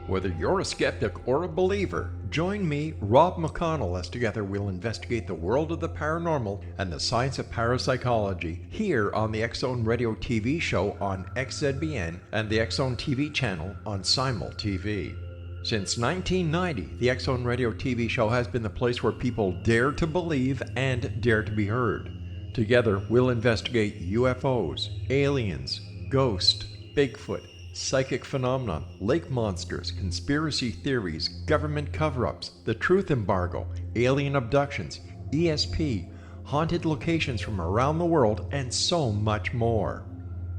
Whether you're a skeptic or a believer, join me, Rob McConnell, as together we'll investigate the world of the paranormal and the science of parapsychology here on the X-Zone Radio TV show on XZBN and the X-Zone TV channel on Simul TV. Since 1990, the X-Zone Radio TV show has been the place where people dare to believe and dare to be heard. Together, we'll investigate UFOs, aliens, ghosts, Bigfoot, psychic phenomenon, lake monsters, conspiracy theories, government cover-ups, the truth embargo, alien abductions, ESP, haunted locations from around the world, and so much more.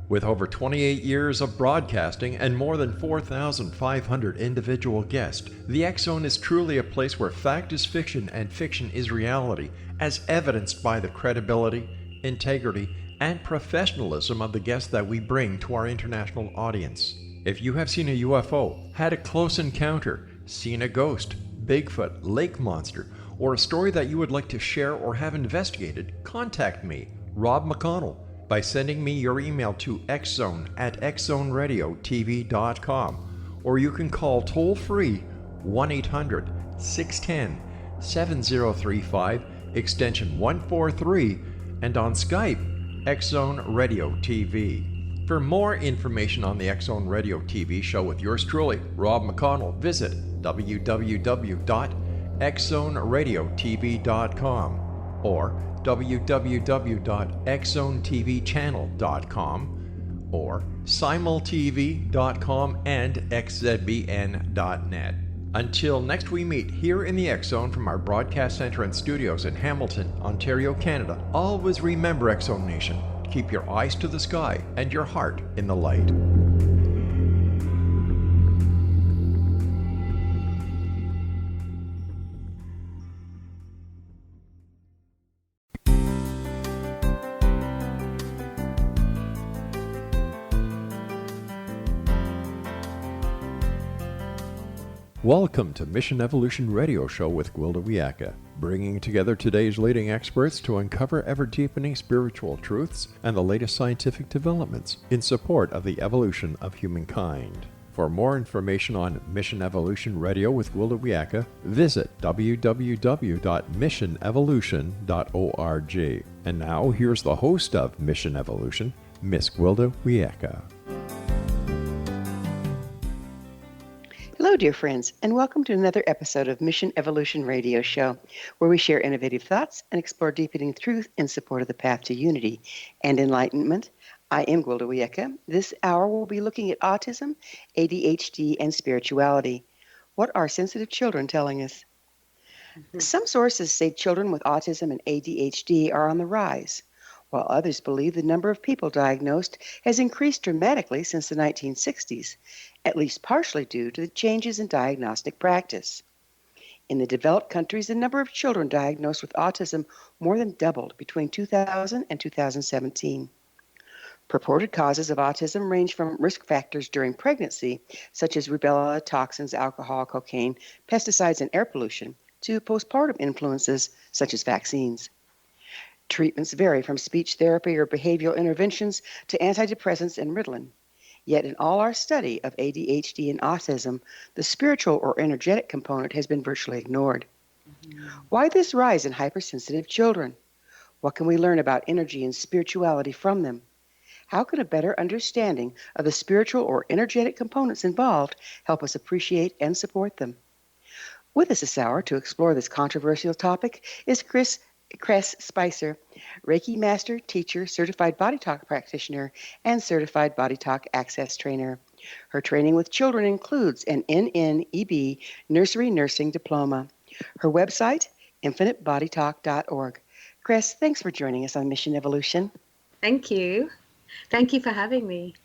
With over 28 years of broadcasting and more than 4,500 individual guests, the X-Zone is truly a place where fact is fiction and fiction is reality, as evidenced by the credibility, integrity, and professionalism of the guests that we bring to our international audience. If you have seen a UFO, had a close encounter, seen a ghost, Bigfoot, lake monster, or a story that you would like to share or have investigated, contact me, Rob McConnell, by sending me your email to xzone@xzoneradiotv.com, or you can call toll-free 1-800-610-7035, extension 143, and on Skype, X-Zone Radio TV. For more information on the X-Zone Radio TV show with yours truly, Rob McConnell, visit www.xzoneradiotv.com or www.xzonetvchannel.com or simultv.com and xzbn.net. Until next we meet here in the X-Zone from our broadcast center and studios in Hamilton, Ontario, Canada, always remember, X-Zone Nation, keep your eyes to the sky and your heart in the light. Welcome to Mission Evolution Radio Show with Gwilda Wiyaka, bringing together today's leading experts to uncover ever-deepening spiritual truths and the latest scientific developments in support of the evolution of humankind. For more information on Mission Evolution Radio with Gwilda Wiyaka, visit www.missionevolution.org. And now, here's the host of Mission Evolution, Miss Gwilda Wiyaka. Hello, dear friends, and welcome to another episode of Mission Evolution Radio Show, where we share innovative thoughts and explore deepening truth in support of the path to unity and enlightenment. I am Gwilda Wiyaka. This hour we'll be looking at autism, ADHD, and spirituality. What are sensitive children telling us? Some sources say children with autism and ADHD are on the rise, while others believe the number of people diagnosed has increased dramatically since the 1960s, at least partially due to the changes in diagnostic practice. In the developed countries, the number of children diagnosed with autism more than doubled between 2000 and 2017. Purported causes of autism range from risk factors during pregnancy, such as rubella, toxins, alcohol, cocaine, pesticides, and air pollution, to postpartum influences, such as vaccines. Treatments vary from speech therapy or behavioral interventions to antidepressants and Ritalin. Yet in all our study of ADHD and autism, the spiritual or energetic component has been virtually ignored. Why this rise in hypersensitive children? What can we learn about energy and spirituality from them? How can a better understanding of the spiritual or energetic components involved help us appreciate and support them? With us this hour to explore this controversial topic is Cress Spicer, Reiki Master, teacher, certified Bodytalk Practitioner, and certified Bodytalk Access Trainer. Her training with children includes an N.N.E.B Nursery Nursing Diploma. Her website, infinitebodytalk.org. Cress, thanks for joining us on Mission Evolution. Thank you. Thank you for having me.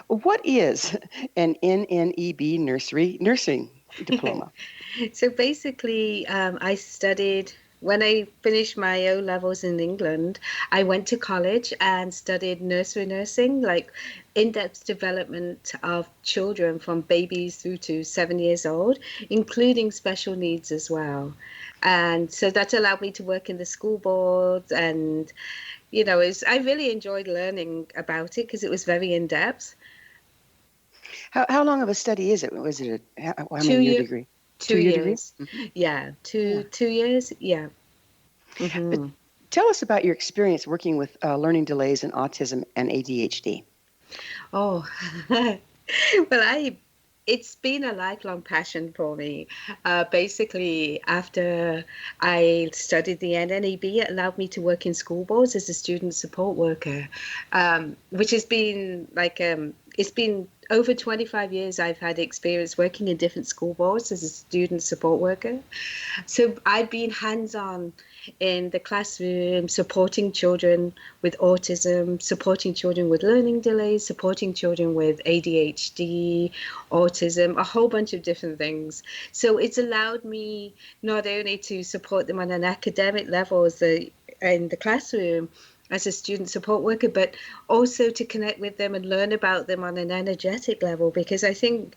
What is an N.N.E.B Nursery Nursing Diploma? So basically, I studied. When I finished my O-levels in England, I went to college and studied nursery nursing, like in-depth development of children from babies through to 7 years old, including special needs as well. And so that allowed me to work in the school board, and, you know, I really enjoyed learning about it because it was very in-depth. How long of a study is it? Was it how two many year year degree? 2 2 year degree? years. Hmm. Yeah, Yeah. 2 years. Yeah. But Hmm. tell us about your experience working with learning delays in autism and ADHD. Oh, well, it's been a lifelong passion for me. Basically, after I studied the N.N.E.B, it allowed me to work in school boards as a student support worker, which has been it's been over 25 years I've had experience working in different school boards as a student support worker. So I've been hands-on in the classroom, supporting children with autism, supporting children with learning delays, supporting children with ADHD, autism, a whole bunch of different things. So it's allowed me not only to support them on an academic level in the classroom as a student support worker, but also to connect with them and learn about them on an energetic level, because I think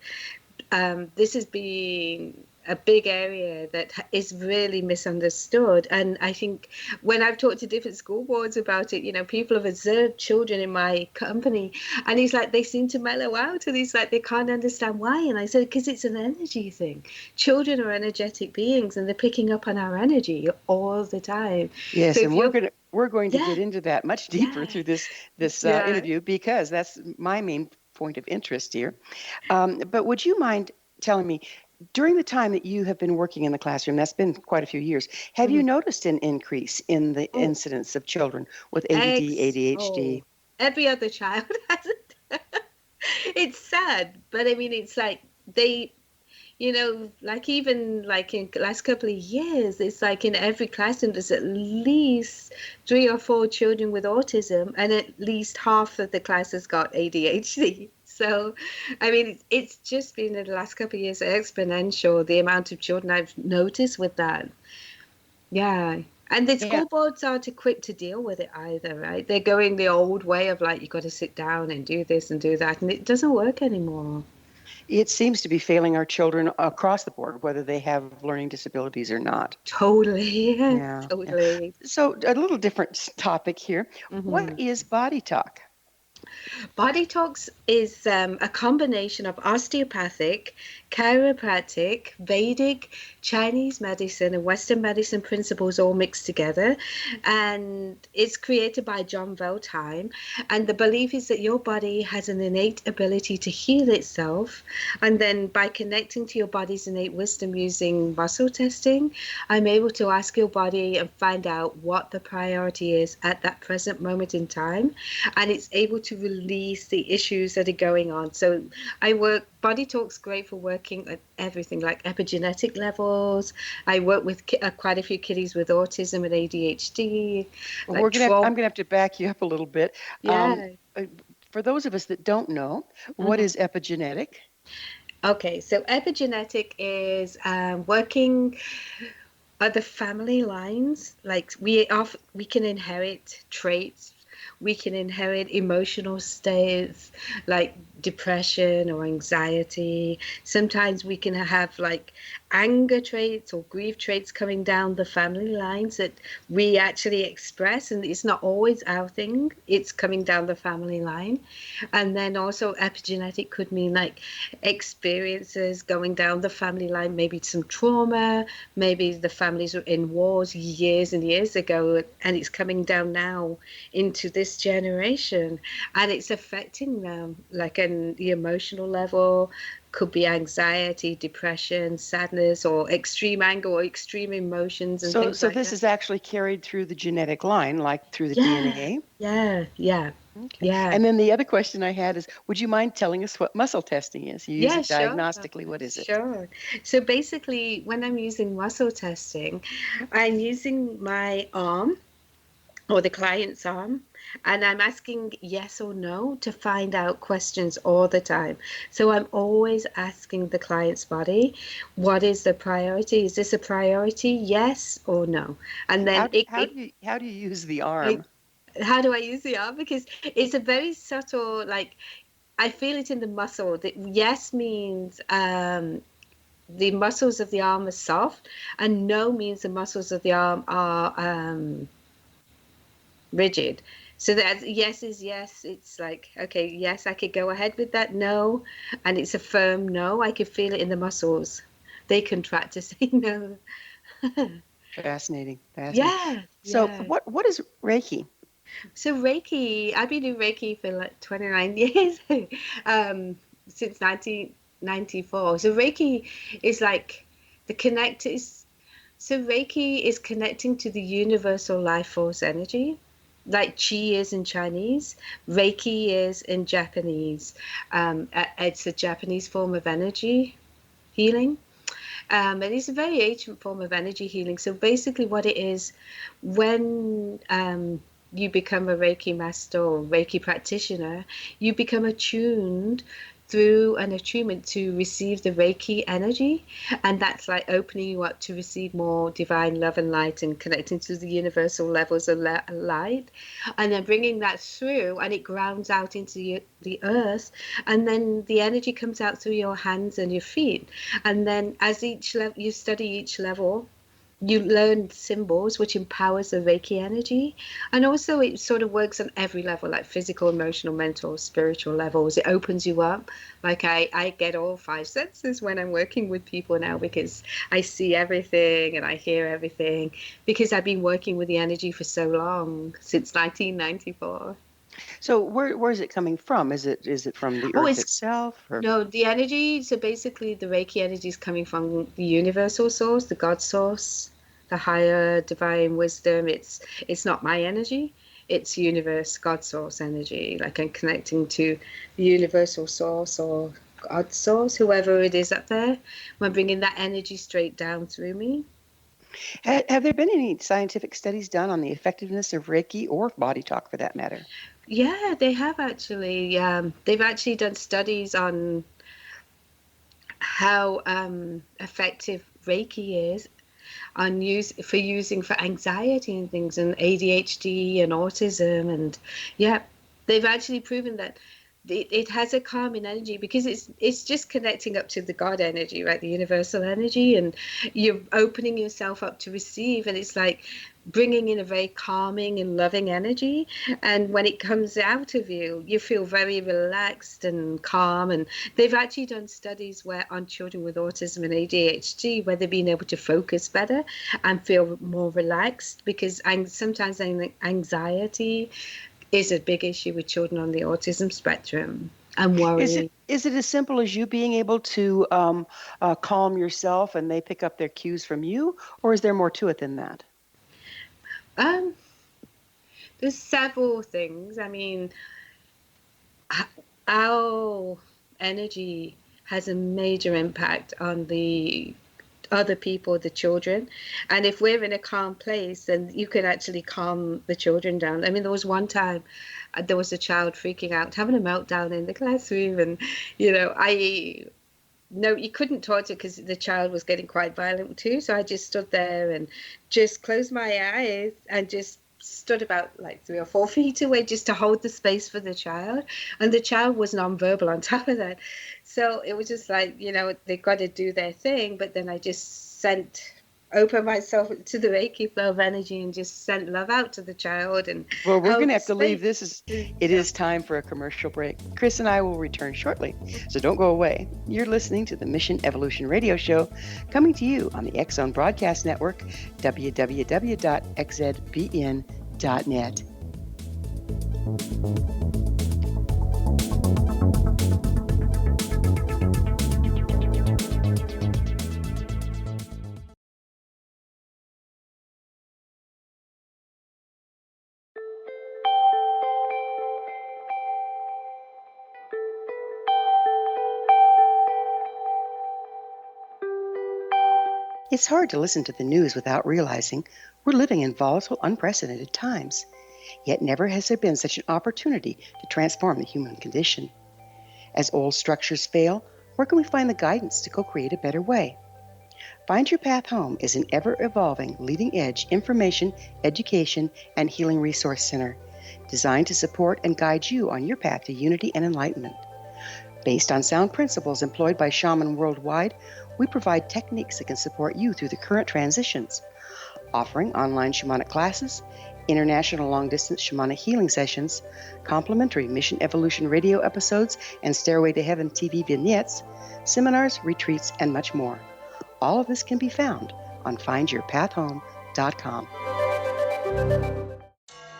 this has been a big area that is really misunderstood. And I think when I've talked to different school boards about it, people have observed children in my company, and he's like, they seem to mellow out, and he's like, they can't understand why. And I said, because it's an energy thing. Children are energetic beings, and they're picking up on our energy all the time. So Yes, if and you're, we're going to yeah, get into that much deeper yeah, through this yeah. interview, because that's my main point of interest here. But would you mind telling me, during the time that you have been working in the classroom, that's been quite a few years, have you Mhm. noticed an increase in the Oh, incidence of children with ADD, ADHD? oh, every other child has it. It's sad, but I mean, it's like they, like even like in the last couple of years, it's like in every classroom there's at least 3 or 4 children with autism, and at least half of the class has got ADHD. So, I mean, it's just been in the last couple of years exponential, the amount of children I've noticed with that. Yeah. And the Yeah, school boards aren't equipped to deal with it either, right? They're going the old way of like, you've got to sit down and do this and do that. And it doesn't work anymore. it seems to be failing our children across the board, whether they have learning disabilities or not. Totally. Yeah, Yeah, yeah. totally. So a little different topic here. What Hmm. is body talk? Bodytalk is a combination of osteopathic, chiropractic, Vedic, Chinese medicine, and Western medicine principles all mixed together. And it's created by John Veltheim. And the belief is that your body has an innate ability to heal itself. And then by connecting to your body's innate wisdom using muscle testing, I'm able to ask your body and find out what the priority is at that present moment in time, and it's able to release the issues that are going on. So Body Talk's great for working at everything like epigenetic levels. I work with quite a few kiddies with autism and ADHD, Well, like trauma. I'm gonna have to back you up a little bit. Um, Yeah. uh, for those of us that don't know, what Mhm. is epigenetic? Okay, so epigenetic is working at the family lines. Like we can inherit traits, we can inherit emotional states like depression or anxiety. Sometimes we can have like anger traits or grief traits coming down the family lines that we actually express, and it's not always our thing, it's coming down the family line. And then also epigenetic could mean like experiences going down the family line, maybe some trauma, maybe the families were in wars years and years ago, and it's coming down now into this generation, and it's affecting them like on the emotional level. Could be anxiety, depression, sadness, or extreme anger or extreme emotions and So, things so like this that. is actually carried through the genetic line, like through the Yeah, DNA. yeah, yeah, Okay. yeah. And then the other question I had is, would you mind telling us what muscle testing is? You use Yeah, it sure. diagnostically. What is it? Sure. So basically, when I'm using muscle testing, I'm using my arm or the client's arm, and I'm asking yes or no to find out questions all the time. So I'm always asking the client's body, what is the priority? Is this a priority? Yes or no? And then How do you use the I, arm? how do I use the arm? Because it's a very subtle, like I feel it in the muscle. That yes means the muscles of the arm are soft, and no means the muscles of the arm are rigid. So that yes is yes. It's like, okay, yes, I could go ahead with that. No. And it's a firm no. I could feel it in the muscles. They contract to say no. Fascinating, fascinating. Yeah, So, yeah. what is Reiki? So Reiki, I've been doing Reiki for like 29 years, um, since 1994. So Reiki is like the connect is so Reiki is connecting to the universal life force energy, like Qi is in Chinese, Reiki is in Japanese. It's a Japanese form of energy healing. And it's a very ancient form of energy healing. So basically, what it is, when you become a Reiki Master or Reiki practitioner, you become attuned through an attunement to receive the Reiki energy. And that's like opening you up to receive more divine love and light and connecting to the universal levels of light. And then bringing that through, and it grounds out into the earth. And then the energy comes out through your hands and your feet. And then as each level you study each level, you learn symbols, which empowers the Reiki energy. And also it sort of works on every level, like physical, emotional, mental, spiritual levels. It opens you up. Like I get all five senses when I'm working with people now, because I see everything and I hear everything, because I've been working with the energy for so long, since 1994. So, where is it coming from? Is it from the Oh, earth it's itself, or No, the energy, so basically the Reiki energy is coming from the universal source, the God source, the higher divine wisdom. It's not my energy. It's universe, God source energy. Like I'm connecting to the universal source or God source, whoever it is up there. I'm bringing that energy straight down through me. have there been any scientific studies done on the effectiveness of Reiki or body talk, for that matter? Yeah, they have actually. They've actually done studies on how effective Reiki is on using for anxiety and things, and ADHD and autism. And yeah, they've actually proven that it has a calming energy, because it's just connecting up to the God energy, right, the universal energy, and you're opening yourself up to receive, and it's like bringing in a very calming and loving energy. And when it comes out of you, you feel very relaxed and calm. And they've actually done studies where on children with autism and ADHD, where they've been able to focus better and feel more relaxed, because sometimes anxiety is a big issue with children on the autism spectrum, and Is it worry. is it as simple as you being able to calm yourself and they pick up their cues from you, or is there more to it than that? Um, there's several things. I mean, our energy has a major impact on the other people, the children. And if we're in a calm place, then you can actually calm the children down. I mean, there was one time there was a child freaking out, having a meltdown in the classroom. And, I no, you couldn't talk to, because the child was getting quite violent too. So I just stood there and just closed my eyes and just stood about like 3 or 4 feet away, just to hold the space for the child. And the child was nonverbal on top of that. So it was just like, they got to do their thing. But then I just opened myself to the Reiki flow of energy and just sent love out to the child and Well, we're going held to the have to leave. space. It is time for a commercial break. Chris and I will return shortly, so don't go away. You're listening to the Mission Evolution Radio Show, coming to you on the X-Zone Broadcast Network, www.xzbn.net. It's hard to listen to the news without realizing we're living in volatile, unprecedented times. Yet never has there been such an opportunity to transform the human condition. As old structures fail, where can we find the guidance to co-create a better way? Find Your Path Home is an ever-evolving, leading-edge information, education, and healing resource center designed to support and guide you on your path to unity and enlightenment. Based on sound principles employed by shaman worldwide, we provide techniques that can support you through the current transitions, offering online shamanic classes, international long-distance shamanic healing sessions, complimentary Mission Evolution radio episodes and Stairway to Heaven TV vignettes, seminars, retreats, and much more. All of this can be found on findyourpathhome.com.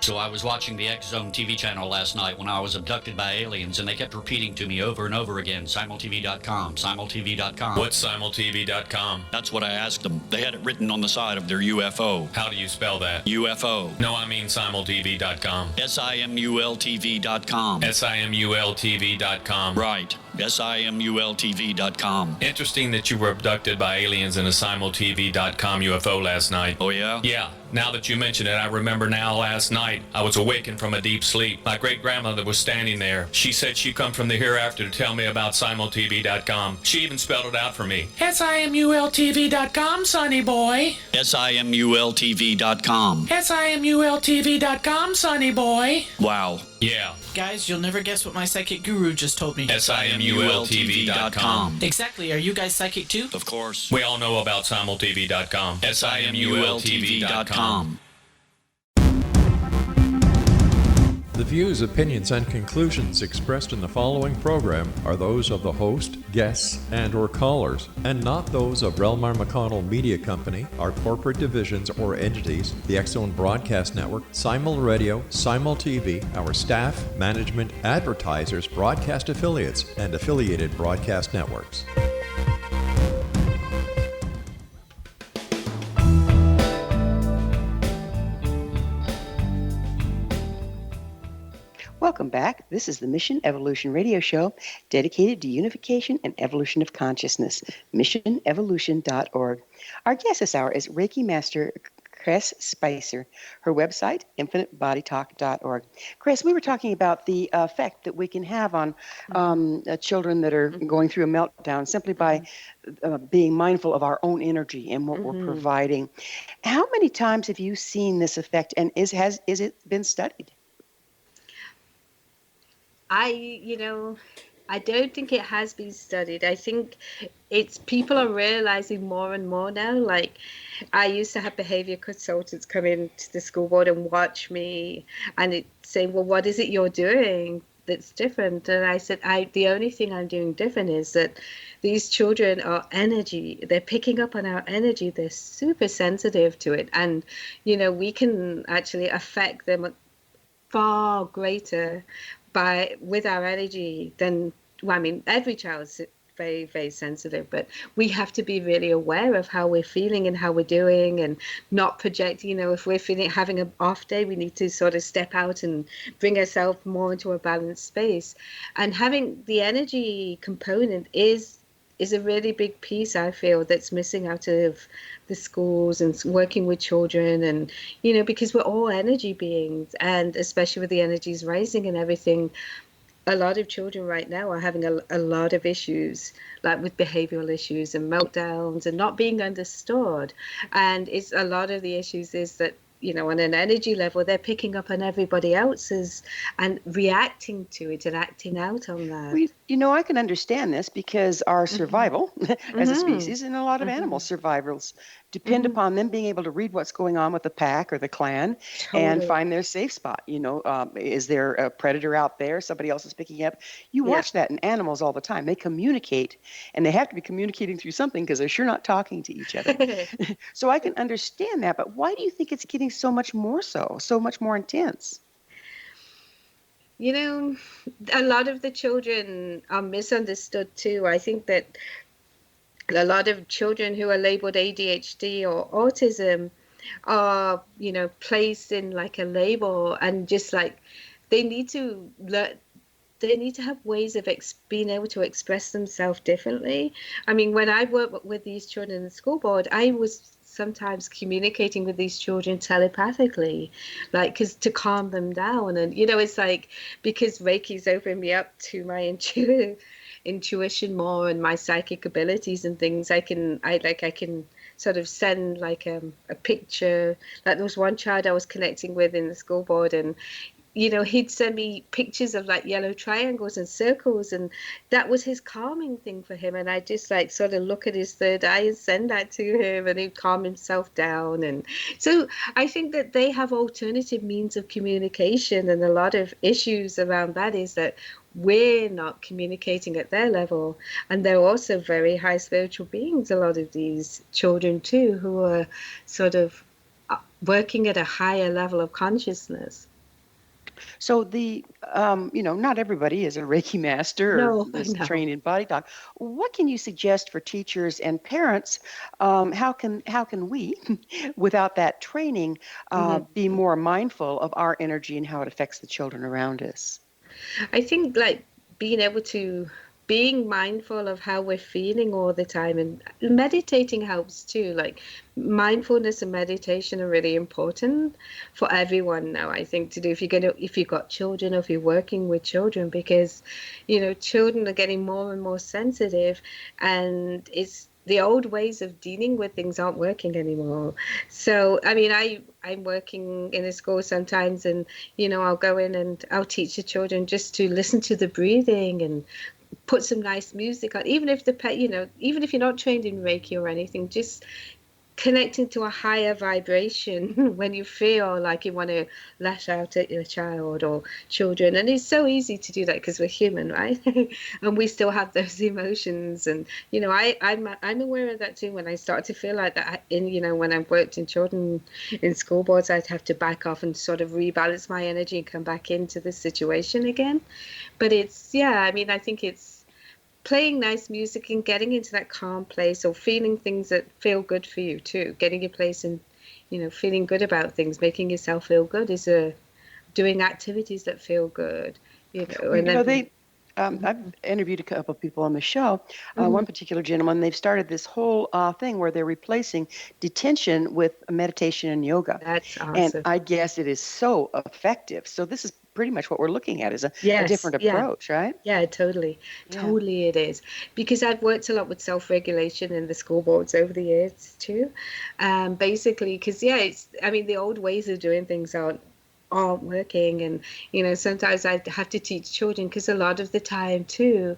So I was watching the X Zone TV channel last night when I was abducted by aliens, and they kept repeating to me over and over again, simultv.com, simultv.com. What's simultv.com? That's what I asked them. They had it written on the side of their UFO. How do you spell that? UFO. No, I mean simultv.com. simultv.com. simultv.com. Right. simultv.com. Interesting that you were abducted by aliens in a simultv.com UFO last night. Oh, yeah? Yeah. Now that you mention it, I remember now last night I was awakened from a deep sleep. My great-grandmother was standing there. She said she'd come from the hereafter to tell me about simultv.com. She even spelled it out for me. simultv.com, sonny boy. simultv.com. simultv.com, sonny boy. Wow. Yeah. Guys, you'll never guess what my psychic guru just told me. simultv.com. Exactly. Are you guys psychic too? Of course. We all know about simultv.com. simultv.com. The views, opinions, and conclusions expressed in the following program are those of the host, guests, and/or callers, and not those of Relmar McConnell Media Company, our corporate divisions or entities, the X-Zone Broadcast Network, Simul Radio, Simul TV, our staff, management, advertisers, broadcast affiliates, and affiliated broadcast networks. Welcome back. This is the Mission Evolution Radio Show dedicated to unification and evolution of consciousness, missionevolution.org. Our guest this hour is Reiki Master Cress Spicer. Her website, infinitebodytalk.org. Cress, we were talking about the effect that we can have on children that are going through a meltdown simply by being mindful of our own energy and what we're providing. How many times have you seen this effect, and is it been studied? I don't think it has been studied. I think people are realizing more and more now. Like, I used to have behavior consultants come into the school board and watch me and saying, well, what is it you're doing that's different? And I said, the only thing I'm doing different is that these children are energy. They're picking up on our energy. They're super sensitive to it. And, we can actually affect them far greater with our energy than, every child's very, very sensitive, but we have to be really aware of how we're feeling and how we're doing and not project. If we're having an off day, we need to sort of step out and bring ourselves more into a balanced space. And having the energy component is a really big piece, I feel, that's missing out of the schools and working with children. And, because we're all energy beings, and especially with the energies rising and everything, a lot of children right now are having a lot of issues, like with behavioral issues and meltdowns and not being understood. And a lot of the issues is that, on an energy level, they're picking up on everybody else's and reacting to it and acting out on that. I can understand this because our survival as a species and a lot of animal survivals depend upon them being able to read what's going on with the pack or the clan and find their safe spot. Is there a predator out there? Somebody else is picking up. You watch that in animals all the time. They communicate, and they have to be communicating through something because they're sure not talking to each other. So I can understand that, but why do you think it's getting so much more intense? A lot of the children are misunderstood too. I think that a lot of children who are labeled ADHD or autism are, placed in like a label, and just like they need to have ways of being able to express themselves differently. When I work with these children in the school board, I was sometimes communicating with these children telepathically, because to calm them down. And it's like, because Reiki's opened me up to my intuition more and my psychic abilities and things, I can sort of send like a picture. Like, there was one child I was connecting with in the school board, and he'd send me pictures of like yellow triangles and circles, and that was his calming thing for him. And I just like sort of look at his third eye and send that to him, and he'd calm himself down. And so I think that they have alternative means of communication, and a lot of issues around that is that we're not communicating at their level. And they're also very high spiritual beings, a lot of these children too, who are sort of working at a higher level of consciousness. So not everybody is a Reiki master or No, I is know. trained in body talk. What can you suggest for teachers and parents? How can we, without that training, be more mindful of our energy and how it affects the children around us? I think like being mindful of how we're feeling all the time, and meditating helps too. Like mindfulness and meditation are really important for everyone now, I think, to do if you've got children or if you're working with children, because children are getting more and more sensitive, and it's the old ways of dealing with things aren't working anymore. So, I mean, I'm working in a school sometimes, and, I'll go in and I'll teach the children just to listen to the breathing and put some nice music on, even if even if you're not trained in Reiki or anything, just connecting to a higher vibration when you feel like you want to lash out at your child or children. And it's so easy to do that because we're human, right? And we still have those emotions. And I'm aware of that too. When I start to feel like that when I've worked in children in school boards, I'd have to back off and sort of rebalance my energy and come back into the situation again. But I think it's playing nice music and getting into that calm place, or feeling things that feel good for you too. Getting a place and feeling good about things, making yourself feel good is doing activities that feel good. I've interviewed a couple of people on the show. One particular gentleman, they've started this whole thing where they're replacing detention with meditation and yoga. That's awesome. And I guess it is so effective. So this is pretty much what we're looking at, is a different approach, right? Yeah, totally. Totally it is. Because I've worked a lot with self-regulation in the school boards over the years too. Basically, because, the old ways of doing things aren't working. And sometimes I have to teach children, because a lot of the time too,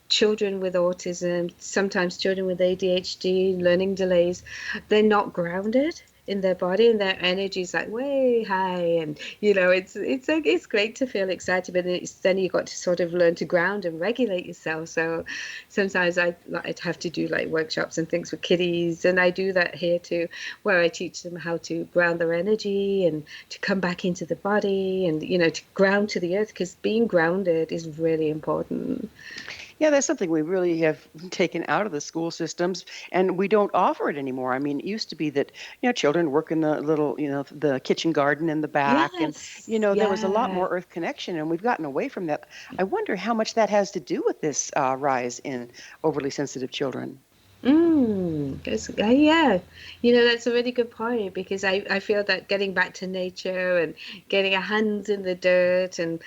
children with autism, sometimes children with ADHD, learning delays, they're not grounded in their body, and their energy is like way high, and it's great to feel excited, but then you got to sort of learn to ground and regulate yourself. So sometimes I'd have to do like workshops and things with kiddies, and I do that here too, where I teach them how to ground their energy and to come back into the body, and to ground to the earth, because being grounded is really important. Yeah, that's something we really have taken out of the school systems, and we don't offer it anymore. I mean, it used to be that, children work in the little, the kitchen garden in the back, Yes. and, there was a lot more earth connection, and we've gotten away from that. I wonder how much that has to do with this rise in overly sensitive children. That's a really good point, because I feel that getting back to nature and getting our hands in the dirt, and,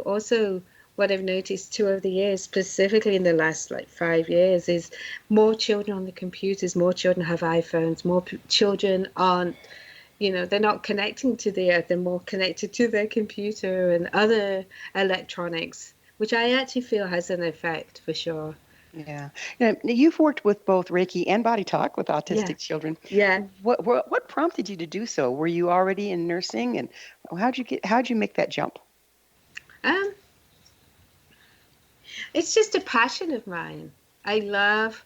also what I've noticed too over the years, specifically in the last 5 years, is more children on the computers, more children have iPhones, more children aren't, they're not connecting to the earth, they're more connected to their computer and other electronics, which I actually feel has an effect for sure. Yeah. Now, you've worked with both Reiki and Body Talk with autistic children. Yeah. What prompted you to do so? Were you already in nursing, and how'd you make that jump? It's just a passion of mine. I love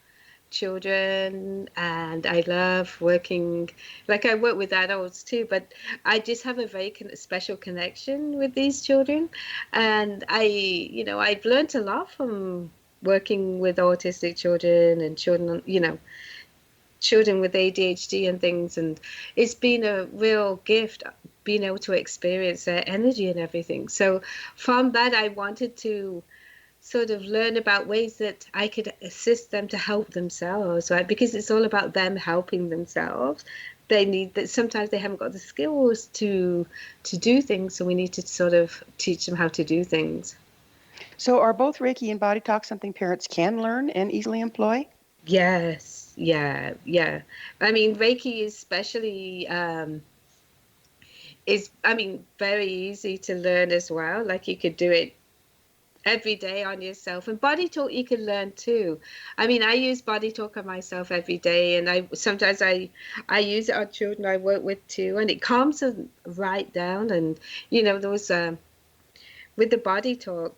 children, and I love working, I work with adults too, but I just have a very special connection with these children. And I've learned a lot from working with autistic children and children with ADHD and things. And it's been a real gift being able to experience their energy and everything. So from that, I wanted to sort of learn about ways that I could assist them to help themselves, right? Because it's all about them helping themselves. They need that. Sometimes they haven't got the skills to do things, so we need to sort of teach them how to do things. So are both Reiki and Body Talk something parents can learn and easily employ? Yes. Yeah. I mean, Reiki is especially is, I mean, very easy to learn as well. Like you could do it every day on yourself. And body talk you can learn too. I mean, I use body talk on myself every day, and I sometimes I use it on children I work with too, and it calms them right down. And there was with the body talk,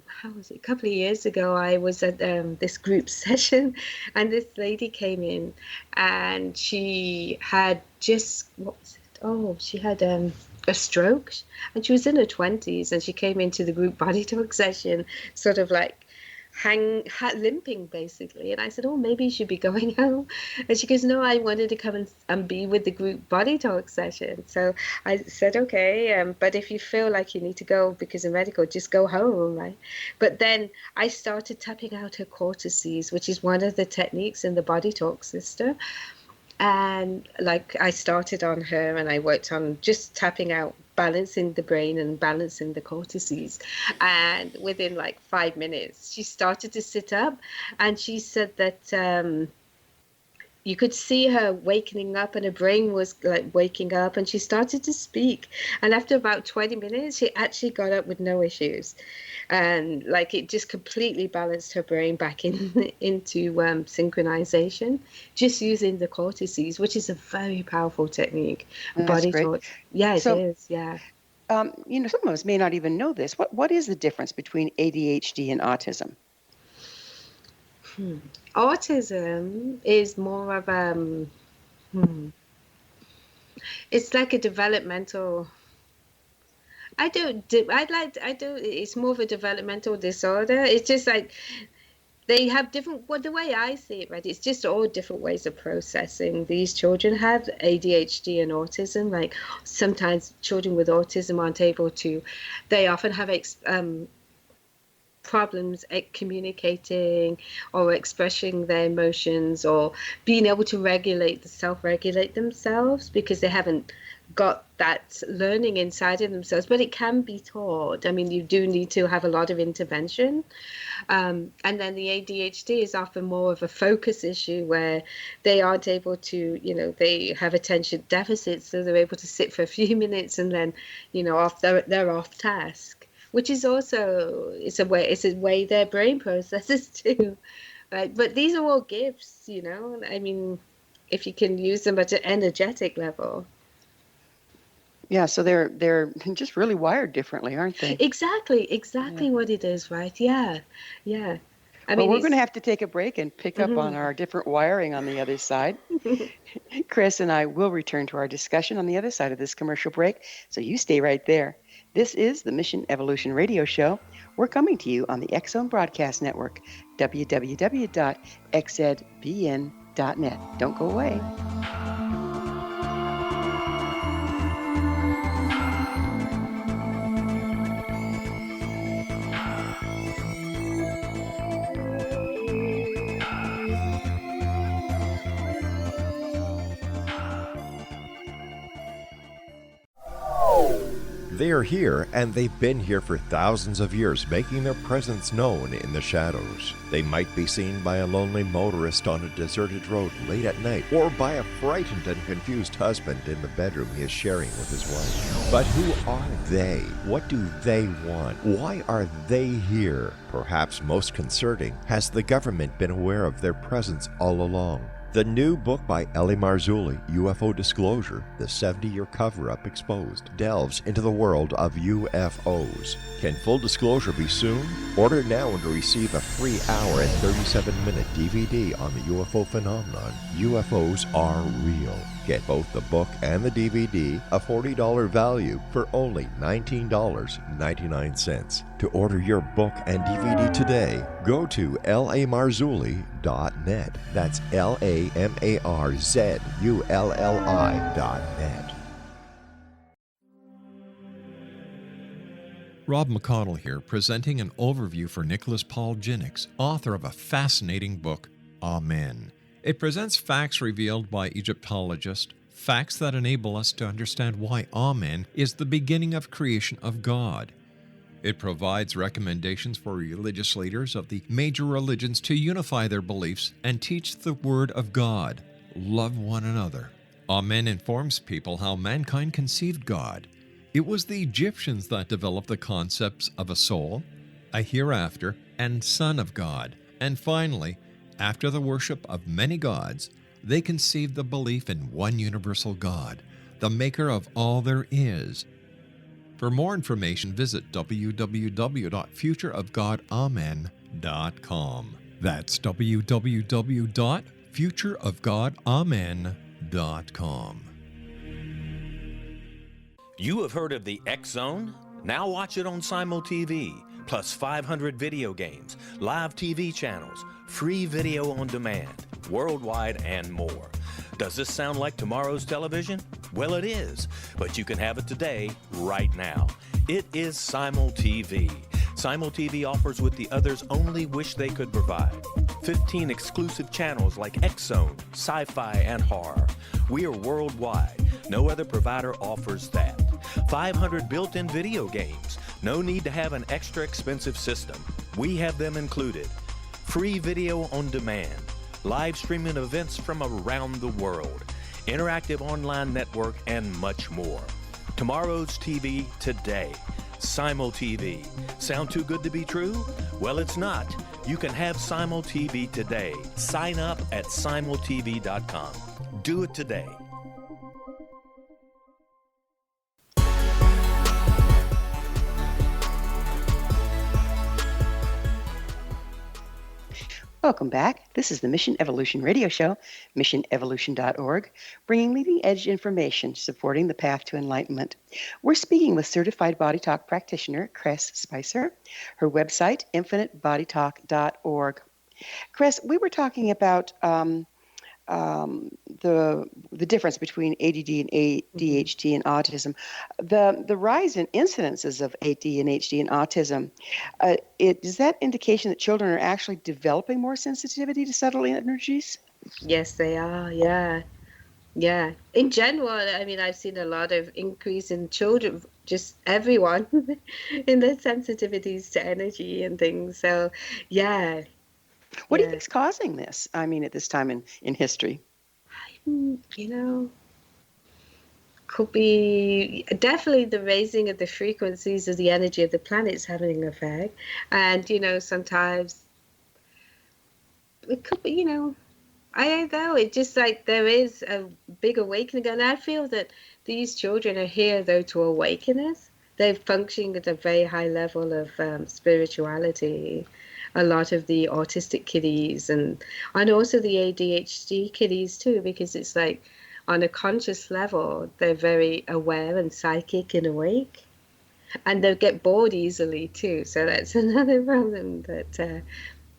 how was it, a couple of years ago, I was at this group session, and this lady came in, and she had just, what was it? Oh, she had a stroke, and she was in her 20s, and she came into the group body talk session sort of like limping basically. And I said, oh, maybe you should be going home. And she goes, no, I wanted to come and be with the group body talk session. So I said, okay, but if you feel like you need to go because of medical, just go home, right? But then I started tapping out her cortices, which is one of the techniques in the body talk system. And like I started on her, and I worked on just tapping out, balancing the brain and balancing the cortices. And within like 5 minutes, she started to sit up, and she said that you could see her wakening up, and her brain was like waking up, and she started to speak. And after about 20 minutes, she actually got up with no issues. And like it just completely balanced her brain back into synchronization, just using the cortices, which is a very powerful technique. That's Body great. talk. Yeah, it is. Yeah. Some of us may not even know this. What is the difference between ADHD and autism? Autism is more of it's like a developmental. It's more of a developmental disorder. It's just like they have different, the way I see it, right, it's just all different ways of processing. These children have ADHD and autism. Like sometimes children with autism aren't able to, they often have problems at communicating or expressing their emotions, or being able to self-regulate themselves, because they haven't got that learning inside of themselves. But it can be taught. I mean, you do need to have a lot of intervention. And then the ADHD is often more of a focus issue, where they aren't able to, they have attention deficits, so they're able to sit for a few minutes and then, they're off task, which is also, it's a way their brain processes too. Right? But these are all gifts, I mean, if you can use them at an energetic level. Yeah, so they're just really wired differently, aren't they? Exactly what it is, right? Yeah. I mean, we're going to have to take a break and pick up on our different wiring on the other side. Chris and I will return to our discussion on the other side of this commercial break, so you stay right there. This is the Mission Evolution Radio Show. We're coming to you on the X-Zone Broadcast Network, www.xzbn.net. Don't go away. They are here, and they've been here for thousands of years, making their presence known in the shadows. They might be seen by a lonely motorist on a deserted road late at night, or by a frightened and confused husband in the bedroom he is sharing with his wife. But who are they? What do they want? Why are they here? Perhaps most concerning, has the government been aware of their presence all along? The new book by N.N.E.B Marzulli, UFO Disclosure, the 70-Year Cover-Up Exposed, delves into the world of UFOs. Can full disclosure be soon? Order now and receive a free hour and 37-minute DVD on the UFO phenomenon. UFOs are real. Get both the book and the DVD, a $40 value, for only $19.99. To order your book and DVD today, go to lamarzulli.net. That's LAMARZULLI.net. Rob McConnell here, presenting an overview for Nicholas Paul Jennings, author of a fascinating book, Amen. It presents facts revealed by Egyptologists, facts that enable us to understand why Amen is the beginning of creation of God. It provides recommendations for religious leaders of the major religions to unify their beliefs and teach the Word of God. Love one another. Amen informs people how mankind conceived God. It was the Egyptians that developed the concepts of a soul, a hereafter, and Son of God. And finally, after the worship of many gods, they conceived the belief in one universal God, the maker of all there is. For more information, visit www.futureofgodamen.com. That's www.futureofgodamen.com. You have heard of the X Zone? Now watch it on Simul TV, plus 500 video games, live TV channels, free video on demand, worldwide, and more. Does this sound like tomorrow's television? Well, it is, but you can have it today, right now. It is Simul TV. Simul TV offers what the others only wish they could provide. 15 exclusive channels like X Zone, sci-fi, and horror. We are worldwide. No other provider offers that. 500 built-in video games. No need to have an extra expensive system. We have them included. Free video on demand. Live streaming events from around the world. Interactive online network, and much more. Tomorrow's TV today. Simul TV. Sound too good to be true? Well, it's not. You can have Simul TV today. Sign up at simultv.com. Do it today. Welcome back. This is the Mission Evolution Radio Show, missionevolution.org, bringing leading-edge information supporting the path to enlightenment. We're speaking with certified Bodytalk practitioner Cress Spicer, her website, infinitebodytalk.org. Cress, we were talking about the difference between ADD and ADHD and autism. The rise in incidences of ADHD and autism, is that indication that children are actually developing more sensitivity to subtle energies? Yes, they are. Yeah. In general, I mean, I've seen a lot of increase in children, just everyone, in their sensitivities to energy and things. So, yeah. What do you think is causing this? I mean, at this time in history? Could be definitely the raising of the frequencies of the energy of the planet's having an effect. And, sometimes it could be, I don't know. It's just like there is a big awakening. And I feel that these children are here, though, to awaken us. They're functioning at a very high level of spirituality. A lot of the autistic kiddies and also the ADHD kiddies too, because it's like on a conscious level, they're very aware and psychic and awake, and they get bored easily too. So that's another problem that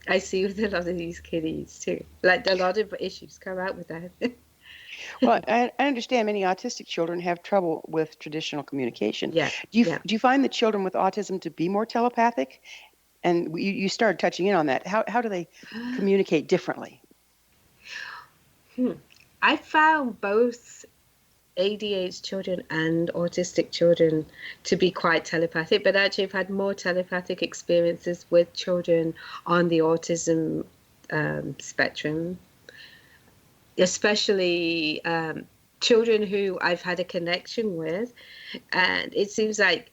I see with a lot of these kiddies too. Like a lot of issues come out with that. Well, I understand many autistic children have trouble with traditional communication. Yeah. Do you find the children with autism to be more telepathic? And you started touching in on that. How do they communicate differently? I found both ADHD children and autistic children to be quite telepathic, but actually I've had more telepathic experiences with children on the autism spectrum, especially children who I've had a connection with. And it seems like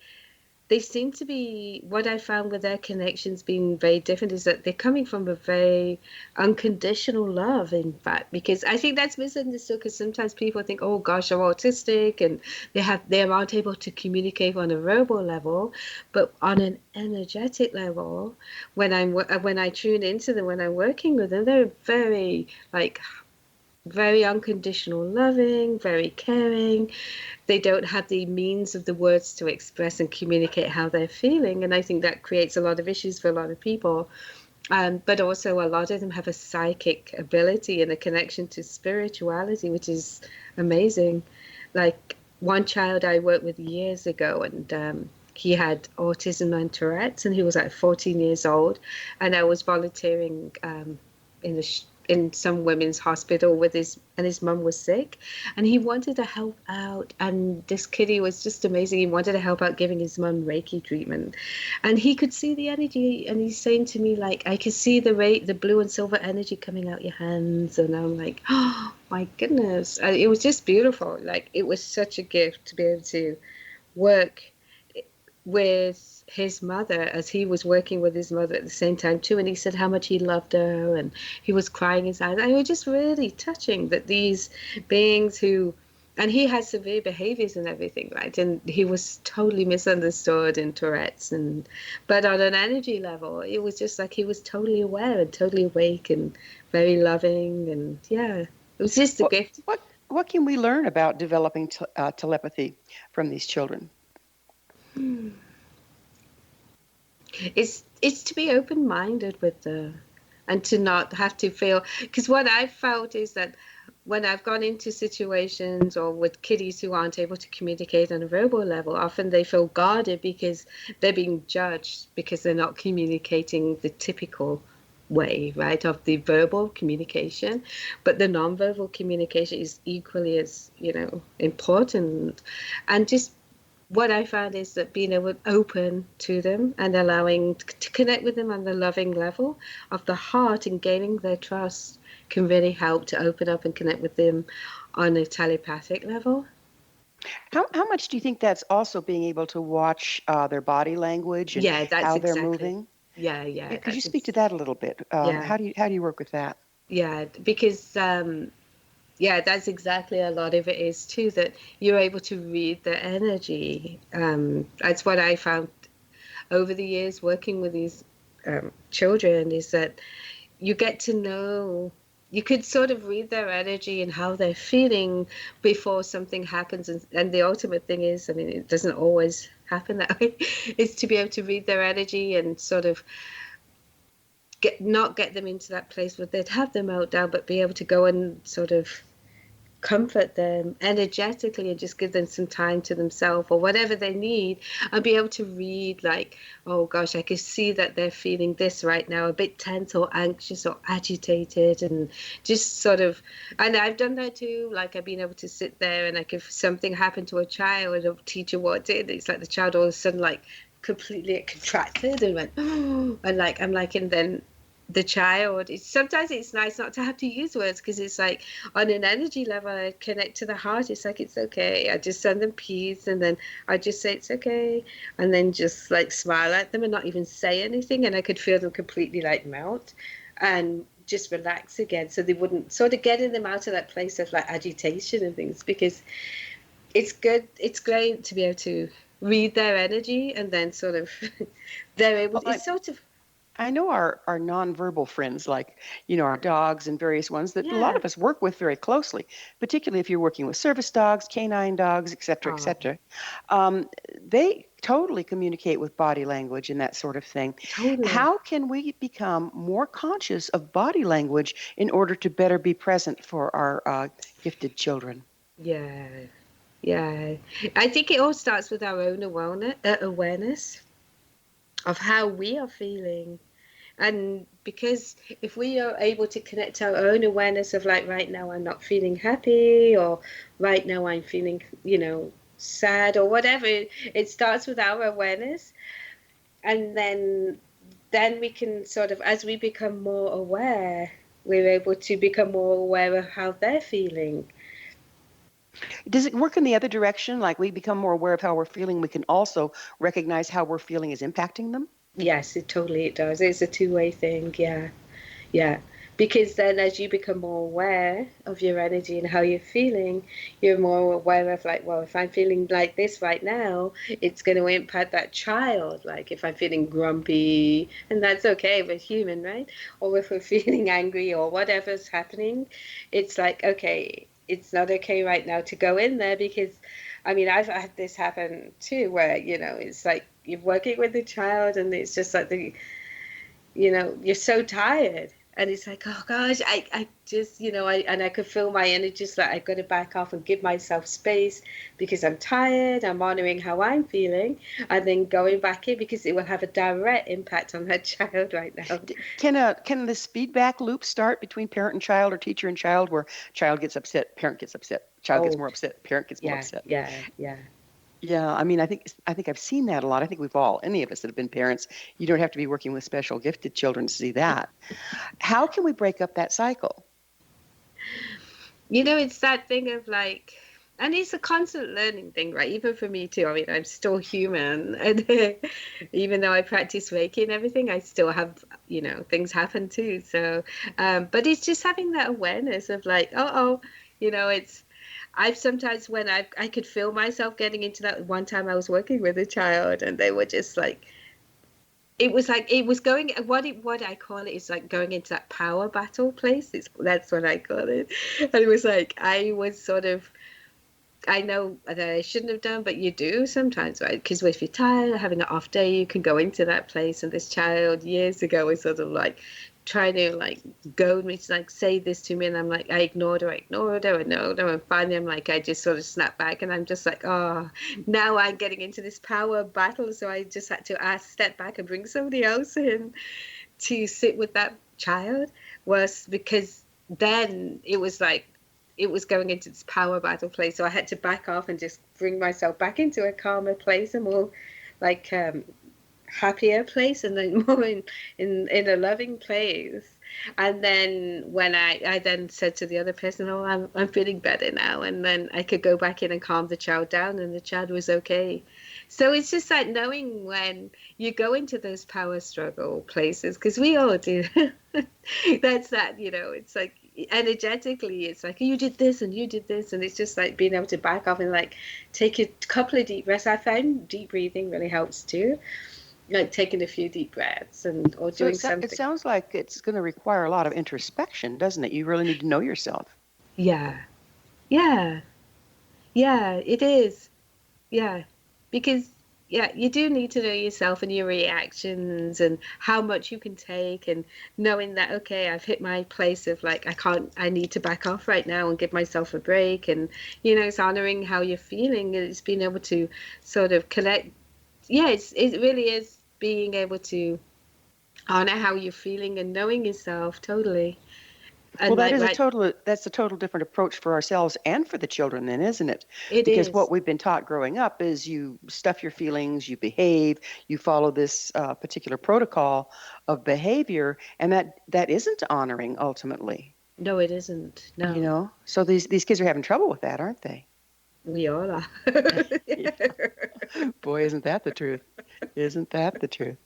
they seem to be, what I found with their connections being very different is that they're coming from a very unconditional love, in fact, because I think that's misunderstood, because sometimes people think, oh gosh, they're autistic and they aren't able to communicate on a verbal level, but on an energetic level, when I tune into them, when I'm working with them, they're very unconditional loving, very caring. They don't have the means of the words to express and communicate how they're feeling. And I think that creates a lot of issues for a lot of people. But also a lot of them have a psychic ability and a connection to spirituality, which is amazing. Like one child I worked with years ago, and he had autism and Tourette's, and he was like 14 years old. And I was volunteering in the in some women's hospital with his mum was sick, and he wanted to help out, and this kitty was just amazing. He wanted to help out giving his mum Reiki treatment, and he could see the energy, and he's saying to me, like, I could see the blue and silver energy coming out your hands, and I'm like, oh my goodness. And it was just beautiful. Like, it was such a gift to be able to work with his mother as he was working with his mother at the same time too, and he said how much he loved her, and he was crying his eyes. And it was just really touching that these beings who, and he has severe behaviors and everything, right, and he was totally misunderstood in Tourette's, and but on an energy level it was just like he was totally aware and totally awake and very loving, and yeah, it was just a gift. What can we learn about developing telepathy from these children? It's to be open-minded with and to not have to feel, because what I've felt is that when I've gone into situations or with kiddies who aren't able to communicate on a verbal level, often they feel guarded because they're being judged because they're not communicating the typical way, right, of the verbal communication. But the non-verbal communication is equally as, important. And just what I found is that being able to open to them and allowing to connect with them on the loving level of the heart and gaining their trust can really help to open up and connect with them on a telepathic level. How much do you think that's also being able to watch their body language and how they're moving? Yeah. Could you speak to that a little bit? How do you work with that? Yeah, because that's exactly a lot of it is too, that you're able to read the energy. That's what I found over the years working with these children, is that you get to know, you could sort of read their energy and how they're feeling before something happens. And the ultimate thing is, I mean, it doesn't always happen that way, is to be able to read their energy and sort of not get them into that place where they'd have the meltdown, but be able to go and sort of comfort them energetically and just give them some time to themselves or whatever they need, and be able to read, like, oh gosh, I can see that they're feeling this right now, a bit tense or anxious or agitated, and just sort of, and I've done that too, like I've been able to sit there and like if something happened to a child, a teacher walked in, it's like the child all of a sudden like completely contracted and went, oh, and like I'm like, and then the child, sometimes it's nice not to have to use words, because it's like on an energy level I connect to the heart. It's like, it's okay, I just send them peace, and then I just say it's okay, and then just like smile at them and not even say anything, and I could feel them completely like melt and just relax again, so they wouldn't sort of getting them out of that place of like agitation and things, because it's great to be able to read their energy, and then sort of they're able to, it's sort of, I know our nonverbal friends, like, our dogs and various ones that a lot of us work with very closely, particularly if you're working with service dogs, canine dogs, et cetera, et cetera. They totally communicate with body language and that sort of thing. Totally. How can we become more conscious of body language in order to better be present for our gifted children? Yeah. I think it all starts with our own awareness of how we are feeling. And because if we are able to connect our own awareness of like, right now I'm not feeling happy, or right now I'm feeling, sad, or whatever, it starts with our awareness. And then we can sort of, as we become more aware, we're able to become more aware of how they're feeling. Does it work in the other direction? Like, we become more aware of how we're feeling, we can also recognize how we're feeling is impacting them? Yes, it does. It's a two-way thing. Yeah. Because then as you become more aware of your energy and how you're feeling, you're more aware of like, well, if I'm feeling like this right now, it's going to impact that child. Like if I'm feeling grumpy, and that's okay, we're human, right? Or if we're feeling angry or whatever's happening, it's like, okay, it's not okay right now to go in there, because I mean, I've had this happen too, where, it's like you're working with the child and it's just like you're so tired And it's like, oh gosh, I just, and I could feel my energy, just like I got to back off and give myself space because I'm tired. I'm honoring how I'm feeling, and then going back in because it will have a direct impact on that child right now. Can this feedback loop start between parent and child, or teacher and child, where child gets upset, parent gets upset, child gets more upset, parent gets more upset? Yeah. Yeah, I mean, I think I've seen that a lot. I think any of us that have been parents, you don't have to be working with special gifted children to see that. How can we break up that cycle? It's that thing of like, and it's a constant learning thing, right? Even for me too. I mean, I'm still human, and even though I practice Reiki and everything, I still have, things happen too. So, but it's just having that awareness of like, it's. I've sometimes when I could feel myself getting into that. One time I was working with a child, and they were just like, it was going, what I call it is like going into that power battle place. That's what I call it. And it was like, I was sort of, I know that I shouldn't have done, but you do sometimes, right? Because if you're tired or having an off day, you can go into that place. And this child years ago was sort of like trying to like goad me to like say this to me, and I'm like, I ignored her, and finally I'm like, I just sort of snapped back, and I'm just like, oh, now I'm getting into this power battle. So I just had to step back and bring somebody else in to sit with that child, was because then it was like it was going into this power battle place. So I had to back off and just bring myself back into a calmer place, and more like happier place, and then more in a loving place. And then when I then said to the other person, oh, I'm feeling better now, and then I could go back in and calm the child down, and the child was okay. So it's just like knowing when you go into those power struggle places, because we all do. That's that, it's like energetically, it's like, you did this and you did this, and it's just like being able to back off and like take a couple of deep breaths. I found deep breathing really helps too, like taking a few deep breaths or doing something. It sounds like it's going to require a lot of introspection, doesn't it? You really need to know yourself. Yeah, it is. Yeah, because you do need to know yourself and your reactions and how much you can take, and knowing that, okay, I've hit my place of like, I need to back off right now and give myself a break. And, it's honoring how you're feeling, and it's being able to sort of connect. Yeah, it really is being able to honor how you're feeling and knowing yourself totally. And well, that's a total different approach for ourselves and for the children then, isn't it? Because what we've been taught growing up is you stuff your feelings, you behave, you follow this particular protocol of behavior, and that isn't honoring ultimately. No, it isn't. No. So these kids are having trouble with that, aren't they? We all are. Boy, isn't that the truth? Isn't that the truth?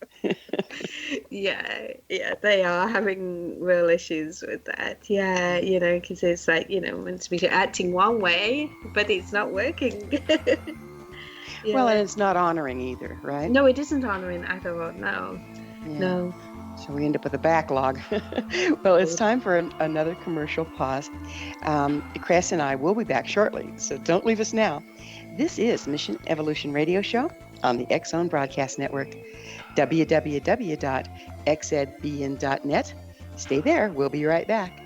Yeah, they are having real issues with that. Yeah, because it's like, meant to be acting one way, but it's not working. Yeah. Well, and it's not honoring either, right? No, it isn't honoring at all. No, yeah. No. So we end up with a backlog. Well, it's time for another commercial pause. Cress and I will be back shortly, so don't leave us now. This is Mission Evolution Radio Show on the X-Zone Broadcast Network, www.xedbn.net. Stay there. We'll be right back.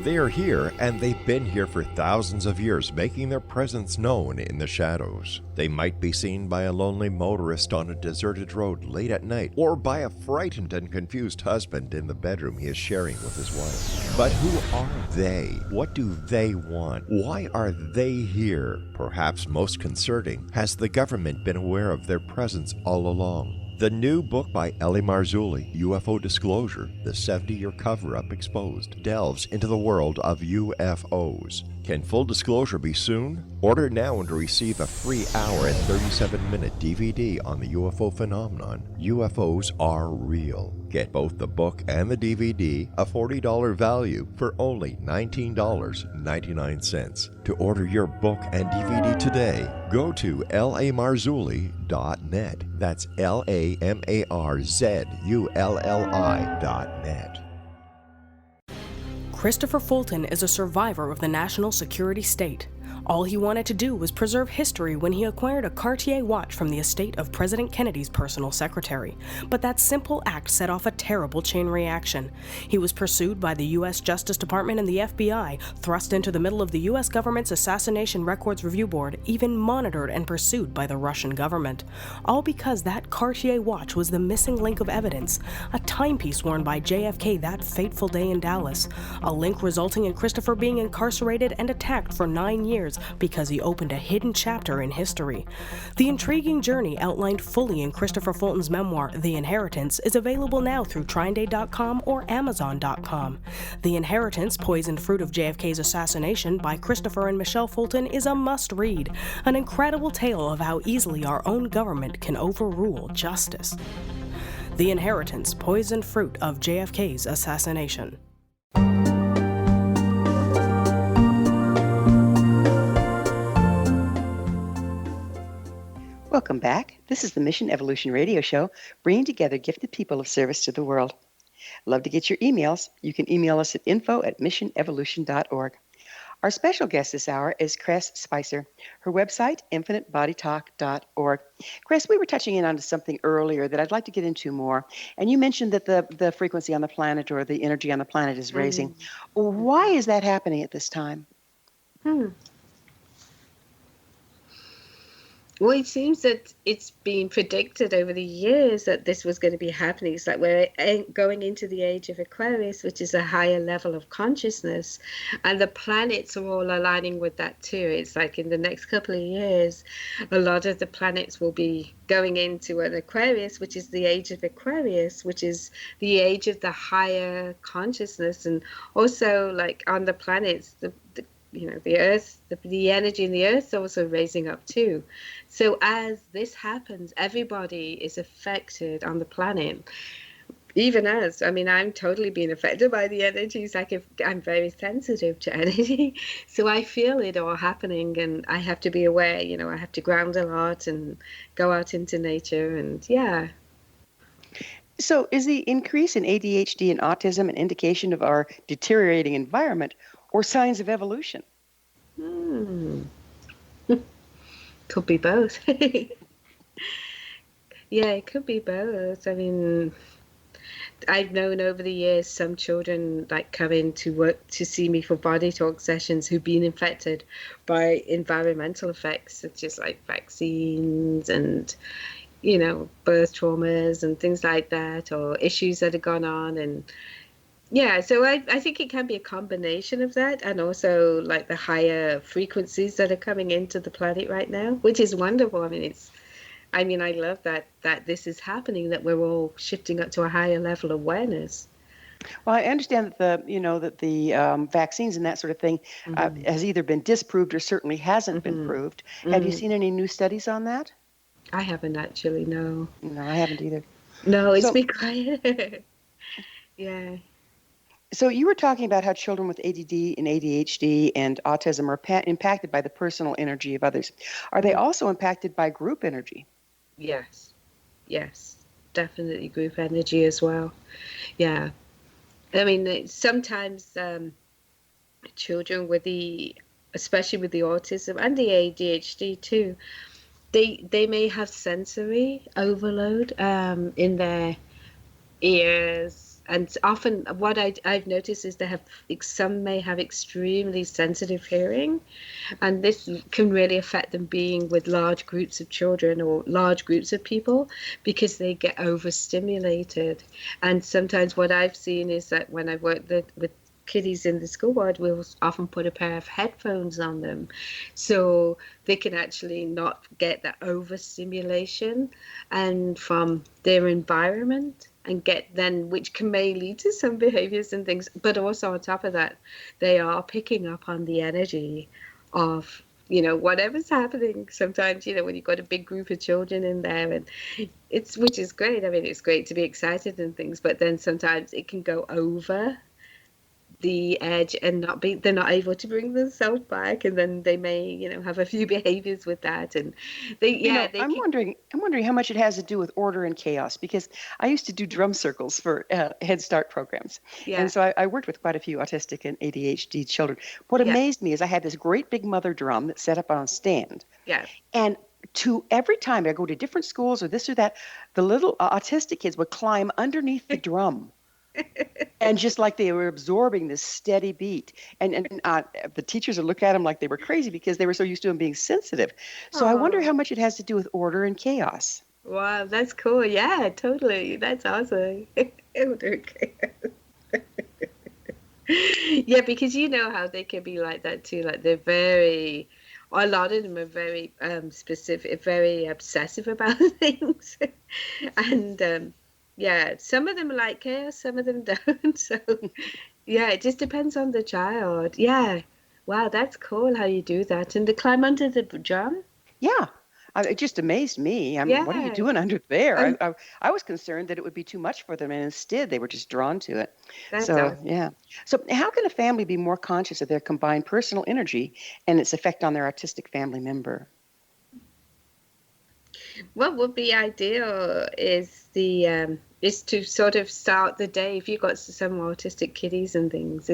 They are here, and they've been here for thousands of years, making their presence known in the shadows. They might be seen by a lonely motorist on a deserted road late at night, or by a frightened and confused husband in the bedroom he is sharing with his wife. But who are they? What do they want? Why are they here? Perhaps most concerning, has the government been aware of their presence all along? The new book by Ellie Marzulli, UFO Disclosure, the 70-Year Cover-Up Exposed, delves into the world of UFOs. Can full disclosure be soon? Order now and receive a free hour and 37-minute DVD on the UFO phenomenon. UFOs are real. Get both the book and the DVD, a $40 value, for only $19.99. To order your book and DVD today, go to lamarzulli.net. That's LAMARZULLI.net. Christopher Fulton is a survivor of the national security state. All he wanted to do was preserve history when he acquired a Cartier watch from the estate of President Kennedy's personal secretary. But that simple act set off a terrible chain reaction. He was pursued by the U.S. Justice Department and the FBI, thrust into the middle of the U.S. government's Assassination Records Review Board, even monitored and pursued by the Russian government. All because that Cartier watch was the missing link of evidence, a timepiece worn by JFK that fateful day in Dallas, a link resulting in Christopher being incarcerated and attacked for 9 years because he opened a hidden chapter in history. The intriguing journey outlined fully in Christopher Fulton's memoir, The Inheritance, is available now through TrineDay.com or Amazon.com. The Inheritance, Poisoned Fruit of JFK's Assassination by Christopher and Michelle Fulton is a must-read, an incredible tale of how easily our own government can overrule justice. The Inheritance, Poisoned Fruit of JFK's Assassination. Welcome back. This is the Mission Evolution Radio Show, bringing together gifted people of service to the world. Love to get your emails. You can email us at info@missionevolution.org. Our special guest this hour is Cress Spicer. Her website, infinitebodytalk.org. Cress, we were touching in on something earlier that I'd like to get into more. And you mentioned that the frequency on the planet, or the energy on the planet, is raising. Why is that happening at this time? Well, it seems that it's been predicted over the years that this was going to be happening. It's like we're going into the age of Aquarius, which is a higher level of consciousness, and the planets are all aligning with that too. It's like in the next couple of years, a lot of the planets will be going into an Aquarius, which is the age of Aquarius, which is the age of the higher consciousness. And also, like on the planets, the Earth, the energy in the Earth is also raising up too. So as this happens, everybody is affected on the planet. Even I'm totally being affected by the energies. Like I'm very sensitive to energy, so I feel it all happening, and I have to be aware. I have to ground a lot and go out into nature, and yeah. So is the increase in ADHD and autism an indication of our deteriorating environment, or signs of evolution? Could be both. Yeah, it could be both. I've known over the years some children come in to work to see me for body talk sessions who've been infected by environmental effects, such as like vaccines and birth traumas and things like that, or issues that have gone on. And yeah, so I think it can be a combination of that, and also like the higher frequencies that are coming into the planet right now, which is wonderful. I love that this is happening, that we're all shifting up to a higher level of awareness. Well, I understand that the vaccines and that sort of thing has either been disproved or certainly hasn't been proved. Have you seen any new studies on that? I haven't actually, no. No, I haven't either. No, it's been quiet. Yeah. So you were talking about how children with ADD and ADHD and autism are impacted by the personal energy of others. Are they also impacted by group energy? Yes, definitely group energy as well. Yeah. Sometimes children especially with the autism and the ADHD too, they may have sensory overload in their ears. And often what I've noticed is some may have extremely sensitive hearing, and this can really affect them being with large groups of children or large groups of people, because they get overstimulated. And sometimes what I've seen is that when I've worked with kiddies in the school ward, we'll often put a pair of headphones on them so they can actually not get that overstimulation and from their environment, and get then, which may lead to some behaviors and things, but also on top of that, they are picking up on the energy of, whatever's happening. Sometimes, when you've got a big group of children in there, and which is great. I mean, it's great to be excited and things, but then sometimes it can go over the edge and they're not able to bring themselves back, and then they may have a few behaviors with that, and I'm wondering how much it has to do with order and chaos, because I used to do drum circles for Head Start programs, and so I worked with quite a few autistic and ADHD children. What amazed me is I had this great big mother drum that's set up on a stand, and every time I go to different schools or this or that, the little autistic kids would climb underneath the drum. And just like they were absorbing this steady beat. And the teachers would look at them like they were crazy because they were so used to them being sensitive. So I wonder how much it has to do with order and chaos. Wow, that's cool. Yeah, totally. That's awesome. Order and chaos. Yeah, because you know how they can be like that too. Like a lot of them are very specific, very obsessive about things. And yeah, some of them like chaos, some of them don't. So, yeah, it just depends on the child. Yeah. Wow, that's cool how you do that. And to climb under the drum? Yeah. It just amazed me. What are you doing under there? I was concerned that it would be too much for them, and instead they were just drawn to it. That's So, awesome. yeah. So how can a family be more conscious of their combined personal energy and its effect on their autistic family member? What would be ideal is to sort of start the day, if you've got some autistic kiddies and things,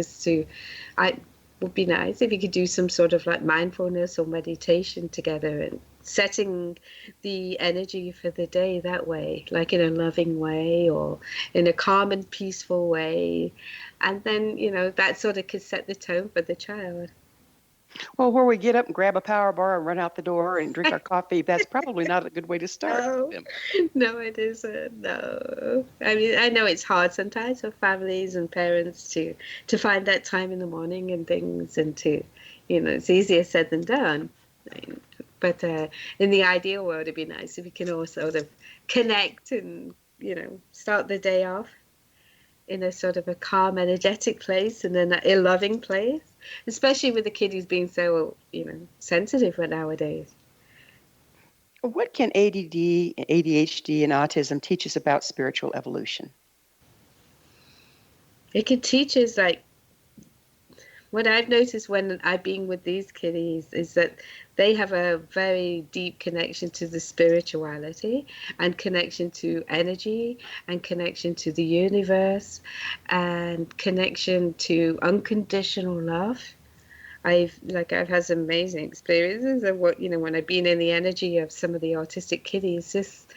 would be nice if you could do some sort of like mindfulness or meditation together, and setting the energy for the day that way, like in a loving way or in a calm and peaceful way. And then, that sort of could set the tone for the child. Well, where we get up and grab a power bar and run out the door and drink our coffee, that's probably not a good way to start. No, it isn't. No. I mean, I know it's hard sometimes for families and parents to find that time in the morning and things, and to, it's easier said than done. But in the ideal world, it'd be nice if we can all sort of connect and, start the day off in a sort of a calm, energetic place, and then a loving place, especially with the kiddies being so, sensitive nowadays. What can ADD, ADHD, and autism teach us about spiritual evolution? It can teach us, like, what I've noticed when I've been with these kiddies is that they have a very deep connection to the spirituality, and connection to energy, and connection to the universe, and connection to unconditional love. I've had some amazing experiences of what, when I've been in the energy of some of the autistic kiddies, just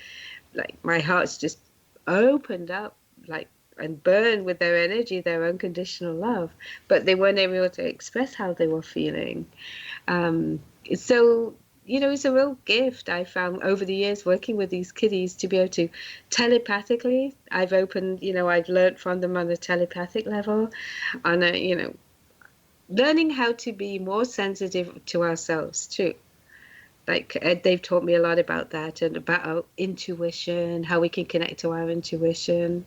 like my heart's just opened up, like, and burned with their energy, their unconditional love, but they weren't able to express how they were feeling. So, it's a real gift I found over the years working with these kiddies, to be able to telepathically, I've learned from them on a telepathic level, on a, learning how to be more sensitive to ourselves too. Like, they've taught me a lot about that, and about our intuition, how we can connect to our intuition,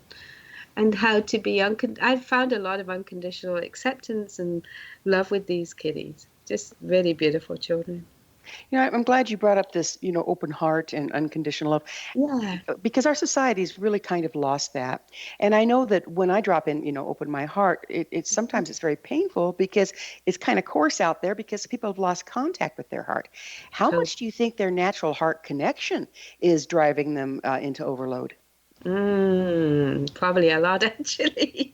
and how to be I've found a lot of unconditional acceptance and love with these kiddies. Just really beautiful children. I'm glad you brought up this, open heart and unconditional love. Yeah. Because our society's really kind of lost that. And I know that when I drop in, open my heart, it's sometimes it's very painful because it's kind of coarse out there because people have lost contact with their heart. How much do you think their natural heart connection is driving them into overload? Probably a lot, actually.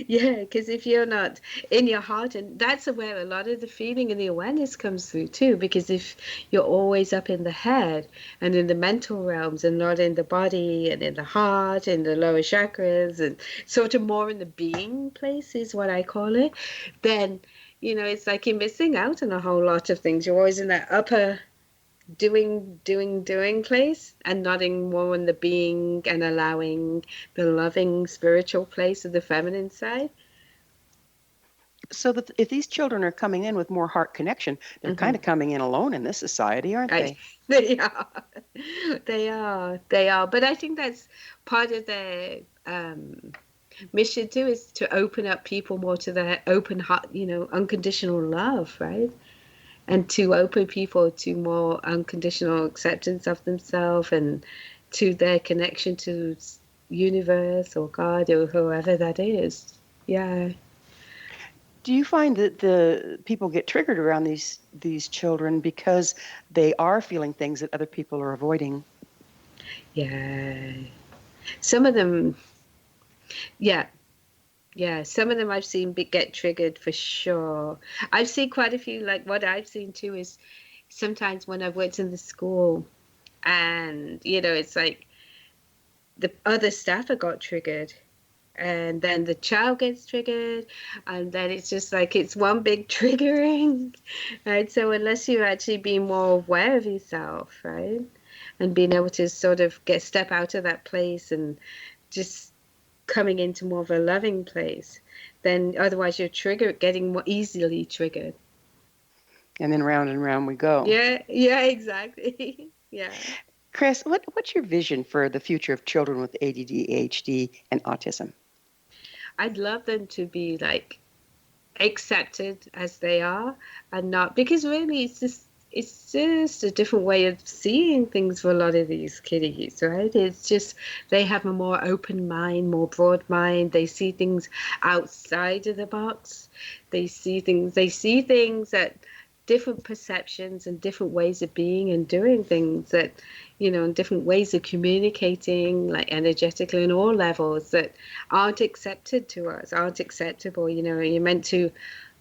Yeah, because if you're not in your heart, and that's where a lot of the feeling and the awareness comes through too, because if you're always up in the head and in the mental realms, and not in the body and in the heart and the lower chakras, and sort of more in the being place is what I call it, then, it's like you're missing out on a whole lot of things. You're always in that upper doing place, and not in more in the being and allowing the loving spiritual place of the feminine side. So that if these children are coming in with more heart connection, they're kind of coming in alone in this society, aren't they? They are. They are. But I think that's part of their mission too, is to open up people more to their open heart, unconditional love, right? And to open people to more unconditional acceptance of themselves and to their connection to universe or God or whoever that is. Yeah. Do you find that the people get triggered around these children because they are feeling things that other people are avoiding? Yeah. Some of them, yeah. Yeah, some of them I've seen get triggered for sure. I've seen quite a few, like what I've seen too is sometimes when I've worked in the school and, it's like the other staff have got triggered and then the child gets triggered and then it's just like it's one big triggering, right? So unless you're actually being more aware of yourself, right, and being able to sort of step out of that place and just coming into more of a loving place, then otherwise you're getting more easily triggered. And then round and round we go. Yeah, exactly. Yeah. Cress, what's your vision for the future of children with ADD, ADHD, and autism? I'd love them to be like accepted as they are and not, because really it's just a different way of seeing things for a lot of these kiddies, right? It's just they have a more open mind, more broad mind. They see things outside of the box. They see things that different perceptions and different ways of being and doing things that, and different ways of communicating, like energetically on all levels, that aren't accepted to us, aren't acceptable. You're meant to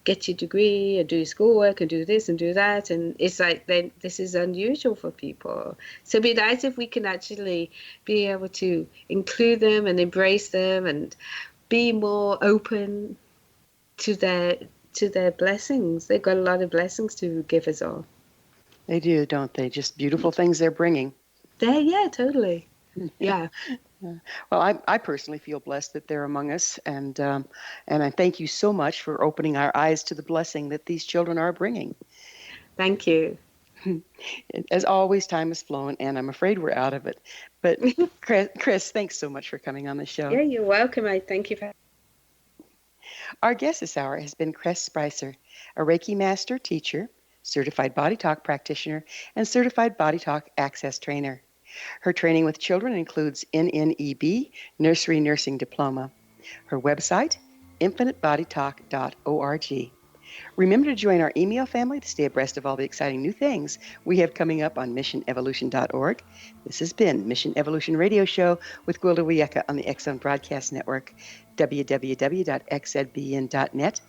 get your degree and do schoolwork and do this and do that. And it's like, then this is unusual for people. So it'd be nice if we can actually be able to include them and embrace them and be more open to their blessings. They've got a lot of blessings to give us all. They do, don't they? Just beautiful things they're bringing. Yeah, totally. Yeah. Well, I personally feel blessed that they're among us, and I thank you so much for opening our eyes to the blessing that these children are bringing. Thank you. As always, time has flown, and I'm afraid we're out of it. But Cress, thanks so much for coming on the show. Yeah, you're welcome. I thank you for. Our guest this hour has been Cress Spicer, a Reiki Master teacher, certified Bodytalk practitioner, and certified Bodytalk Access Trainer. Her training with children includes N.N.E.B Nursery Nursing Diploma. Her website, infinitebodytalk.org. Remember to join our email family to stay abreast of all the exciting new things we have coming up on missionevolution.org. This has been Mission Evolution Radio Show with Gwilda Wiyaka on the X Zone Broadcast Network, www.xzbn.net.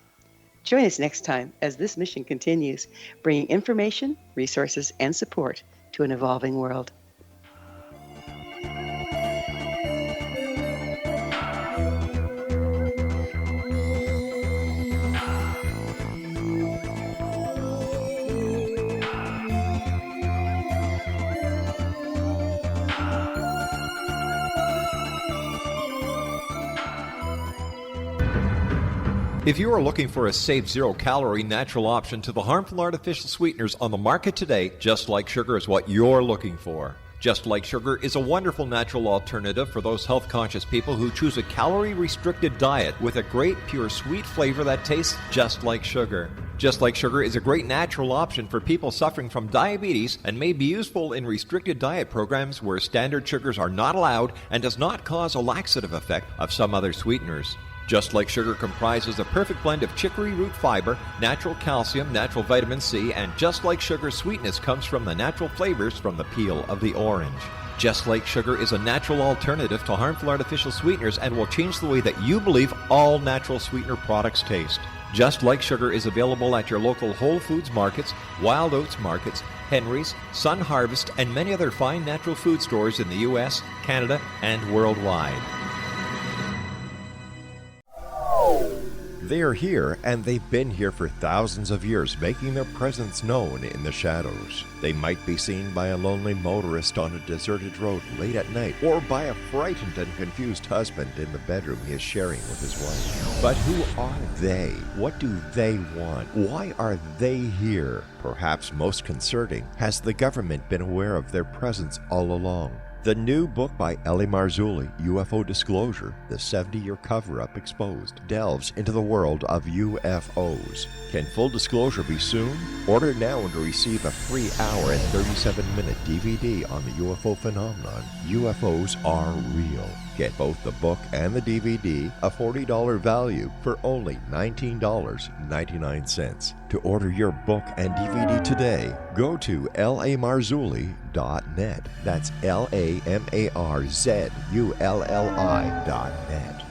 Join us next time as this mission continues, bringing information, resources, and support to an evolving world. If you are looking for a safe, zero-calorie natural option to the harmful artificial sweeteners on the market today, Just Like Sugar is what you're looking for. Just Like Sugar is a wonderful natural alternative for those health-conscious people who choose a calorie-restricted diet with a great, pure, sweet flavor that tastes just like sugar. Just Like Sugar is a great natural option for people suffering from diabetes and may be useful in restricted diet programs where standard sugars are not allowed and does not cause a laxative effect of some other sweeteners. Just Like Sugar comprises a perfect blend of chicory root fiber, natural calcium, natural vitamin C, and Just Like Sugar's sweetness comes from the natural flavors from the peel of the orange. Just Like Sugar is a natural alternative to harmful artificial sweeteners and will change the way that you believe all natural sweetener products taste. Just Like Sugar is available at your local Whole Foods markets, Wild Oats markets, Henry's, Sun Harvest, and many other fine natural food stores in the U.S., Canada, and worldwide. They are here, and they've been here for thousands of years, making their presence known in the shadows. They might be seen by a lonely motorist on a deserted road late at night, or by a frightened and confused husband in the bedroom he is sharing with his wife. But who are they? What do they want? Why are they here? Perhaps most concerning, has the government been aware of their presence all along? The new book by L.A. Marzulli, UFO Disclosure, the 70-year cover-up exposed, delves into the world of UFOs. Can full disclosure be soon? Order now and receive a free hour and 37-minute DVD on the UFO phenomenon. UFOs are real. Get both the book and the DVD, a $40 value, for only $19.99. To order your book and DVD today, go to lamarzulli.net. That's LAMARZULLI.net.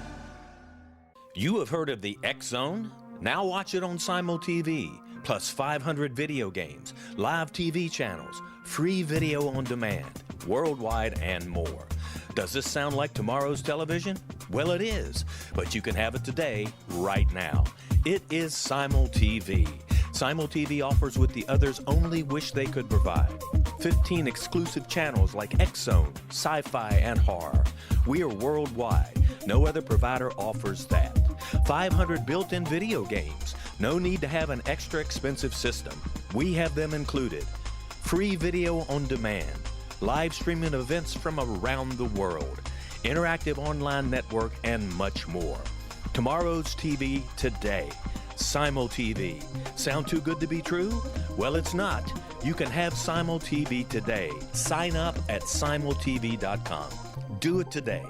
You have heard of the X Zone? Now watch it on Simul TV, plus 500 video games, live TV channels, free video on demand, worldwide, and more. Does this sound like tomorrow's television? Well, it is, but you can have it today, right now. It is Simul TV. Simul TV offers what the others only wish they could provide. 15 exclusive channels like X Zone, sci-fi, and horror. We are worldwide. No other provider offers that. 500 built-in video games. No need to have an extra expensive system. We have them included. Free video on demand. Live streaming events from around the world. Interactive online network, and much more. Tomorrow's TV today. Simul TV. Sound too good to be true? Well, it's not. You can have Simul TV today. Sign up at simultv.com. Do it today.